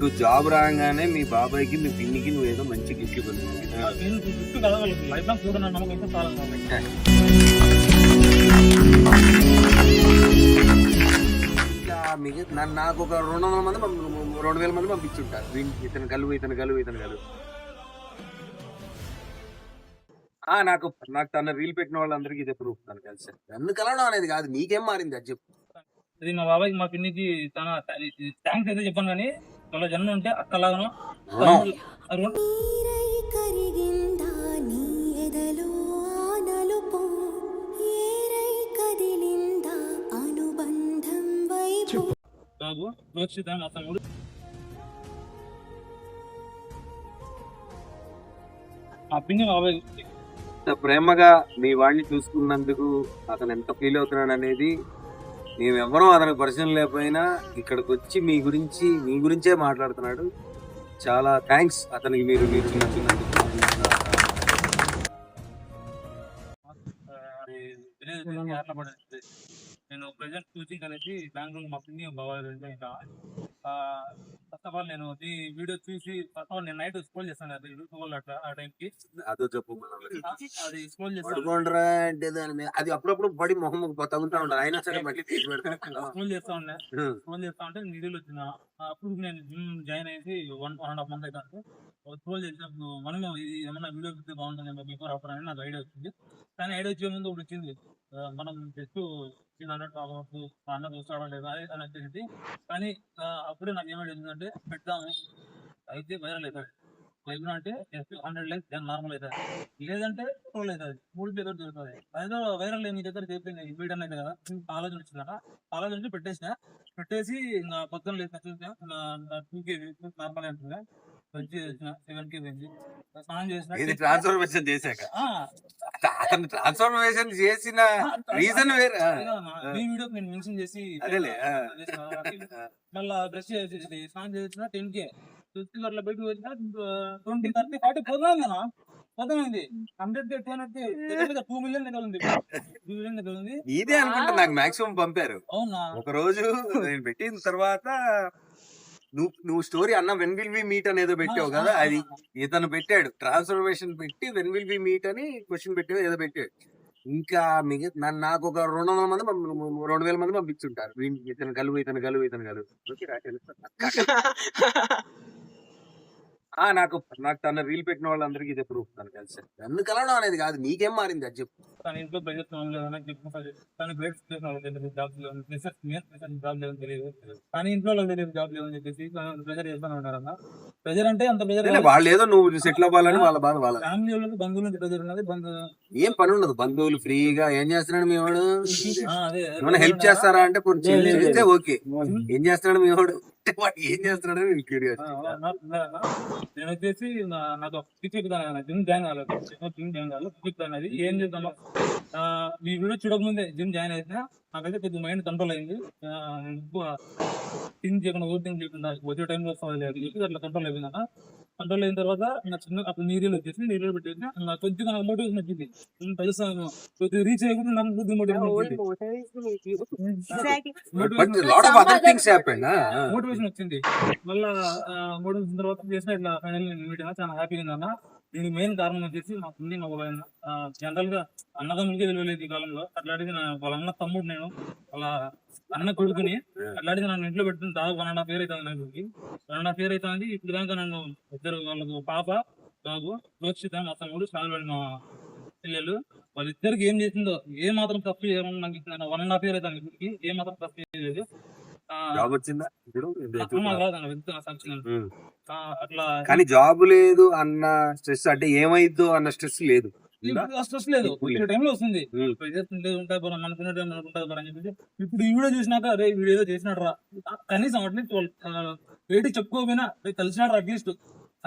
నీకు జాబ్ రాగానే మీ బాబాయ్కి మీ పిన్నికి నువ్వేదో మంచి గిఫ్ట్ ఇవ్వాలి. నేను గిఫ్ట్ కదా వాళ్ళకి లైఫ్ లాంగ్ చూడను నమ్మకం అయితే చాలా నాకు ఒక 200 మంది 2000 మంది పంపించుంటారు. ఇతను కలువు. నాకు తన రీల్ పెట్టిన వాళ్ళందరికీ ఇదే ప్రూఫ్. తను కలిసి నన్ను కలవడం అనేది కాదు, నీకేం మారింది అది చెప్పు. ఇది మా బాబాయ్కి మా పిన్నికి తన థ్యాంక్స్ అయితే చెప్పాను, కానీ వాళ్ళ జన్మ ఉంటే అక్కలాగను బాబు రోక్షిత మా తమ్ముడు. మా పిన్ని బాబాయ్ ప్రేమగా మీ వాడిని చూసుకున్నందుకు అతను ఎంత ఫీల్ అవుతున్నాడు అనేది మేమెవ్వరం అతనికి పరిచయం లేకపోయినా ఇక్కడికి వచ్చి మీ గురించే మాట్లాడుతున్నాడు. చాలా థ్యాంక్స్ అతనికి మీరు చిన్నందుకు. నేను ప్రజెంట్ కోచింగ్ అనేది బెంగళూరు మా పిన్ని బాబాయ్ ఇంకా ఫస్ట్ ఆఫ్ ఆల్ నేను ఈ వీడియో చూసి ఫస్ట్ ఆఫ్ ఆల్ నేను నైట్ స్క్రోల్ చేస్తాను కదా యూట్యూబ్ అట్లా ఆ టైంకి అదో చెప్పు. అది స్క్రోల్ చేస్తాను అంటే దాని మీద అది అప్పుడప్పుడు పడి మొహం తగులుతా ఉంటారు, అయినా సరే మళ్ళీ స్క్రోల్ చేస్తా ఉంటే వీడియోలు వచ్చిన అప్పుడు నేను జిమ్ జాయిన్ అయ్యి 1.5 months అయితే స్క్రోల్ చేసినప్పుడు మనం ఏమన్నా వీడియో చూస్తే బాగుంటుంది బిఫోర్ ఆఫర్ అని నాకు ఐడియా వచ్చింది. కానీ ఐడియా వచ్చే ముందు ఒకటి వచ్చింది, మనం జస్ట్ 300 followers అన్న చూస్తాడా లేదా అని వచ్చేసి. కానీ అప్పుడే నాకు ఏమైనా జరిగిందంటే పెడతాము అయితే వైరల్ అవుతుంది. వైరల్ అంటే 100 likes దాని నార్మల్ అవుతుంది, లేదంటే ట్రోల్ అవుతుంది. 3 దగ్గర జరుగుతుంది. అదే వైరల్ నీ దగ్గర చెప్పింది వీడియో అనేది కదా ఆలోచన వచ్చిందట. ఆలోచన పెట్టేసి ఇంకా పొద్దున్న లేసిన చూసిన 2K నార్మల్ అంటుంది. వచ్చి 7K పోయింది. స్నానం చేసిన ట్రాన్స్ఫర్మేషన్ చేశాక అతను ట్రాన్స్ఫర్మేషన్ చేసిన రీజన్ వేరే. ఈ వీడియోకి నేను మెన్షన్ చేసి మళ్ళీ బ్రష్ చేసేసి స్నానం చేసిన 10K అట్లా బయటకు వచ్చిన 20, 30, 40 పోతామైంది. 100 2 million దగ్గర ఉంది. 2 million దగ్గర ఉంది. ఇదే అనుకుంటా నాకు మాక్సిమం పంపారు. అవునా? ఒక రోజు నేను పెట్టిన తర్వాత నువ్వు స్టోరీ అన్న వెన్ విల్ వి మీట్ అని ఏదో పెట్టావు కదా, అది ఇతను పెట్టాడు. ట్రాన్స్ఫర్మేషన్ పెట్టి వెన్ విల్ వి మీట్ అని క్వశ్చన్ పెట్టావు ఏదో పెట్టాడు. ఇంకా నాకు ఒక 200 మంది 2000 మంది పంపించుంటారు. ఇతను కలువు. నాకు తన రీల్ పెట్టిన వాళ్ళందరికీ ఇదే ప్రూఫ్. తను కలిసి నన్ను కలవడం అనేది కాదు, నీకేం మారింది అది చెప్పు. తన ఇంట్లో ప్రెజర్ తను గ్రేట్ జాబ్ లేదని తెలియదు, కానీ ఇంట్లో తెలియదు జాబ్ లేదని చెప్పేసి ప్రెజర్ చేస్తాను ఉంటారన్న. ప్రెజర్ అంటే అంత ప్రెజర్ వాళ్ళు ఏదో నువ్వు సెటిల్ అవ్వాలని వాళ్ళ బాధ. వాళ్ళ ఫ్యామిలీ వాళ్ళకి బంధువుల నుంచి ప్రెజర్ ఉన్నది. ఏం పని ఉండదు, బంధువులు ఫ్రీగా ఏం చేస్తున్నాడు మీ వాడు, ఏమైనా హెల్ప్ చేస్తారా అంటే చేస్తే ఓకే. ఏం చేస్తున్నాడు మీ వాడు, ఏం చేస్తున్నాడు నేను వచ్చేసి నాకు పిచ్చి జిమ్ జాయిన్ కాలేదు. ఏం చేద్దాం ఈ వీడియో చూడకముందే జిమ్ జాయిన్ అయితే నాకైతే కొద్దిగా మైండ్ కంట్రోల్ అయింది. థింక్ చేయకుండా ఓవర్ థింక్ చేయకుండా వచ్చే టైంలో వస్తుంది అట్లా కంట్రోల్ అయిపోయింది. కంట్రోల్ అయిన తర్వాత నా చిన్న అప్పుడు నీళ్ళు వచ్చేసి నీళ్ళు పెట్టేసి నాకు కొద్దిగా నాకు మోటివేషన్ వచ్చింది. తెలుస్తాను కొద్దిగా రీచ్ అయ్యకుండా నాకు కొద్దిగా మోటివేషన్ వచ్చింది. మళ్ళా మోటివేషన్ తర్వాత చేసిన ఇట్లా ఫైనల్ మీట్ అయినా చాలా హ్యాపీగా ఉంది అన్న. దీనికి మెయిన్ కారణం వచ్చేసి మా పిన్ని మా బాబాయ్. జనరల్ గా అన్నదమ్ములకే తెలియలేదు ఈ కాలంలో. అట్లాంటిది వాళ్ళ అన్న తమ్ముడు, నేను వాళ్ళ అన్న కొడుకుని అట్లాంటిది నన్ను ఇంట్లో పెట్టిన దాదాపు 1.5 year అవుతుంది. నాకు 1.5 year అవుతుంది. ఇప్పుడు దాకా నన్ను ఇద్దరు వాళ్ళకు పాప బాబు రోక్షిత మా తమ్ముడు సాల్వాడి మా పిల్లలు, వాళ్ళిద్దరికి ఏం చేసిందో ఏ మాత్రం తప్పు చేయమని నాకు 1.5 year అవుతుంది. ఇప్పటికి ఏ మాత్రం తప్పు చేయలేదు. అట్లా కానీ జాబ్ లేదు అన్న స్ట్రెస్, అంటే ఏమైద్దో అన్న స్ట్రెస్ లేదు. స్ట్రెస్ లేదు, టైంలో వస్తుంది. అనుకునే టైం అనుకుంటారు అని చెప్పేసి ఇప్పుడు ఈ వీడియో చూసినాక అరే వీడియో ఏదో చేసినాడు రా, కనీసం అట్లీస్ట్ బయటికి చెప్పుకోకపోయినా కలిసినాడు అట్లీస్ట్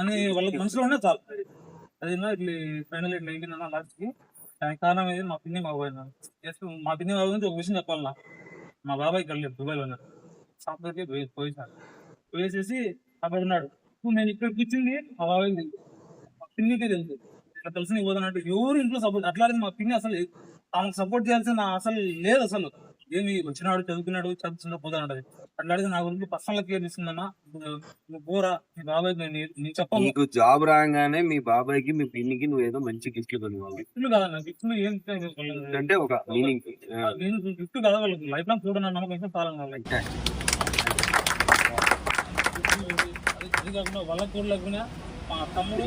అని వాళ్ళకి మనసులో ఉన్నా చాలు. అది ఇట్లా ఫైనల్ ఇట్లా అయిపోయిందన్న లాస్ట్ కి. దానికి కారణం ఏది మా పిన్ని బాబాయ్. జస్ట్ మా పిన్ని బాబాయ్ నుంచి ఒక విషయం చెప్పాలన్నా, మా బాబాయ్ కలిసి దుబాయ్లో ఉన్నారు. సాఫ్ట్వేర్కి పోయేసేసి అక్కడ ఉన్నాడు. నేను ఇక్కడ కూర్చుంది మా బాబాయ్ మా పిన్నికే తెలుసు. ఇట్లా తెలిసి పోతున్నట్టు ఎవరు ఇంట్లో సపోర్ట్ అట్లా మా పిన్ని అసలు ఆమెకు సపోర్ట్ చేయాల్సిన అసలు లేదు. అసలు ఏంది వచ్చినాడు చదువుకున్నాడు చదువుతున్నా పోతా ఉంటది. అట్లా అడిగితే నా గురించి పర్సనల్ కేర్ తీసుకుందన్నా. నువ్వు పోరా మీ బాబాయ్ నేను చెప్పను. నీకు జాబ్ రాగానే మీ బాబాయ్కి మీ పిన్నికి నువ్వేదో మంచి గిఫ్ట్లు కొనివ్వాలి. గిఫ్ట్లు కాదన్న, గిఫ్ట్లు ఏం అంటే ఒక మీనింగ్ నేను గిఫ్ట్ కాదు వాళ్ళకి లైఫ్ లాంగ్ చూడన్న నమ్మకం అయితే చాలని వాళ్ళకి. అది కాకుండా వాళ్ళకి చూడలేకపోయినా మా తమ్ముడు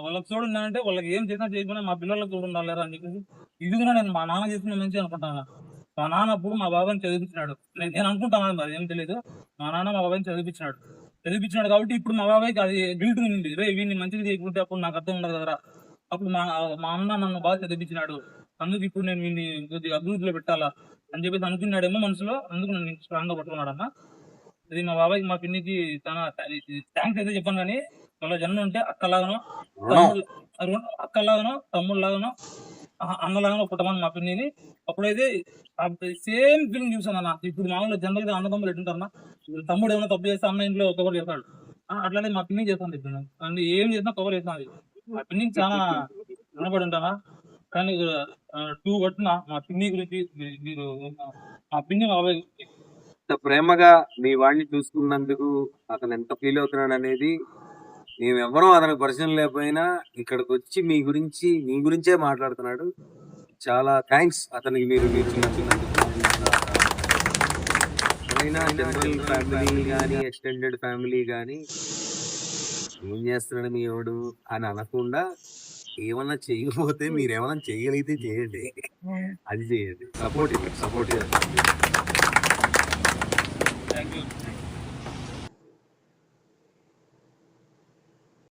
వాళ్ళకి చూడున్నా అంటే వాళ్ళకి ఏం చేసినా చేయకపోయినా మా పిల్లలకు చూడు ఉండాలి అని చెప్పేసి ఇది కూడా నేను మా నాన్న చేసిన మంచి అనుకుంటాను. మా నాన్న అప్పుడు మా బాబాయ్ని చదివించినాడు. నేను అనుకుంటాను మరి ఏం తెలియదు. మా నాన్న మా బాబాయ్ని చదివించినాడు కాబట్టి ఇప్పుడు మా బాబాయ్కి అది గిల్ట్ ఉంది. రే వీడిని మంచిగా చేయకుంటే అప్పుడు నాకు అర్థం ఉండదు కదరా. అప్పుడు మా అన్న నన్ను బాగా చదివించినాడు, అందుకు ఇప్పుడు నేను వీడిని కొద్దిగా అభివృద్ధిలో పెట్టాలా అని చెప్పేసి అనుకున్నాడేమో మనసులో. అందుకు నన్ను స్ట్రాంగ్ గా పట్టుకున్నాడు అన్న. ఇది మా బాబాయ్కి మా పిన్నికి చాలా థ్యాంక్స్ అయితే చెప్పాను. కానీ వాళ్ళ జన్మ ఉంటే అక్కలాగానో తమ్ముళ్ళలాగానో అన్నలాగానో పుట్టమని మా పిన్నిని. అప్పుడైతే సేమ్ ఫీలింగ్ చూసాను అన్న. ఇప్పుడు మామూలుగా జనరల్ గా అన్నదమ్ములు ఎట్టుంటారన్నా, తమ్ముడు ఏమైనా తప్పు చేస్తే అన్న ఇంట్లో కవర్ చేస్తాడు. అట్లానే మా పిన్ని చేస్తాను ఇప్పుడు అండ్ ఏం చేసినా కవర్ చేస్తాను. మా పిన్నికి చాలా రుణపడి ఉంటానా. కానీ 2 కొట్టిన మా పిన్ని గురించి మీరు మా పిన్ని బాబాయ్ ఇంత ప్రేమగా మీ వాడిని చూసుకున్నందుకు అతను ఎంత ఫీల్ అవుతున్నాడు అనేది మేమెవ్వరూ అతనికి పరిచయం లేకపోయినా ఇక్కడికి వచ్చి మీ గురించే మాట్లాడుతున్నాడు. చాలా థ్యాంక్స్ అతనికి మీరు చిన్నందుకు. ఎవరైనా జనరల్ ఫ్యామిలీ కానీ ఎక్స్టెండెడ్ ఫ్యామిలీ కానీ ఏం చేస్తున్నాడు మీ వాడు అని అనకుండా ఏమన్నా చేయకపోతే మీరు ఏమన్నా చేయగలిగితే చేయండి, అది చేయండి. Support thank you.